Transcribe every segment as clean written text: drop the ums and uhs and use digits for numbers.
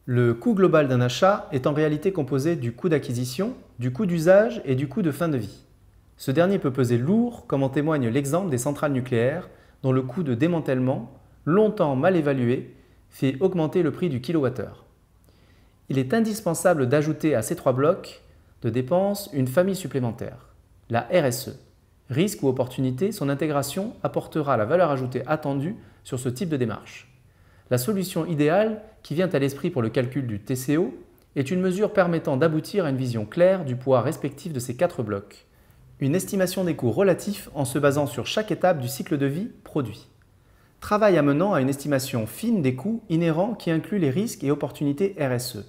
Le coût global d'un achat est en réalité composé du coût d'acquisition, du coût d'usage et du coût de fin de vie. Ce dernier peut peser lourd, comme en témoigne l'exemple des centrales nucléaires, dont le coût de démantèlement, longtemps mal évalué, fait augmenter le prix du kilowattheure. Il est indispensable d'ajouter à ces trois blocs de dépenses une famille supplémentaire, la RSE. Risque ou opportunité, son intégration apportera la valeur ajoutée attendue sur ce type de démarche. La solution idéale qui vient à l'esprit pour le calcul du TCO est une mesure permettant d'aboutir à une vision claire du poids respectif de ces quatre blocs. Une estimation des coûts relatifs en se basant sur chaque étape du cycle de vie produit. Travail amenant à une estimation fine des coûts inhérents qui inclut les risques et opportunités RSE.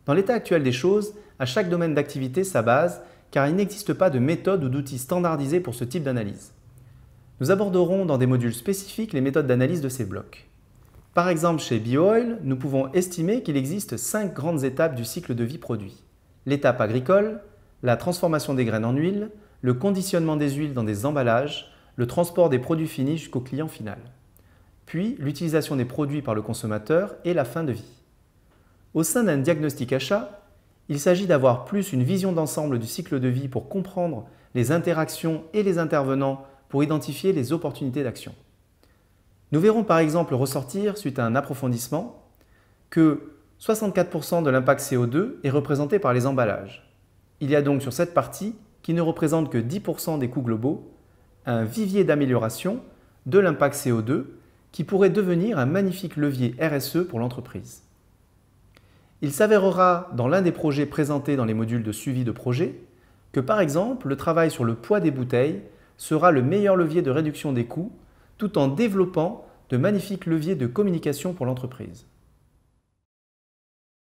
Dans l'état actuel des choses, à chaque domaine d'activité sa base, car il n'existe pas de méthode ou d'outils standardisés pour ce type d'analyse. Nous aborderons dans des modules spécifiques les méthodes d'analyse de ces blocs. Par exemple, chez BioOil, nous pouvons estimer qu'il existe 5 grandes étapes du cycle de vie produit. L'étape agricole, la transformation des graines en huile, le conditionnement des huiles dans des emballages, le transport des produits finis jusqu'au client final. Puis l'utilisation des produits par le consommateur et la fin de vie. Au sein d'un diagnostic achat, il s'agit d'avoir plus une vision d'ensemble du cycle de vie pour comprendre les interactions et les intervenants pour identifier les opportunités d'action. Nous verrons par exemple ressortir, suite à un approfondissement, que 64% de l'impact CO2 est représenté par les emballages. Il y a donc sur cette partie, qui ne représente que 10% des coûts globaux, un vivier d'amélioration de l'impact CO2 qui pourrait devenir un magnifique levier RSE pour l'entreprise. Il s'avérera dans l'un des projets présentés dans les modules de suivi de projet que par exemple le travail sur le poids des bouteilles sera le meilleur levier de réduction des coûts tout en développant de magnifiques leviers de communication pour l'entreprise.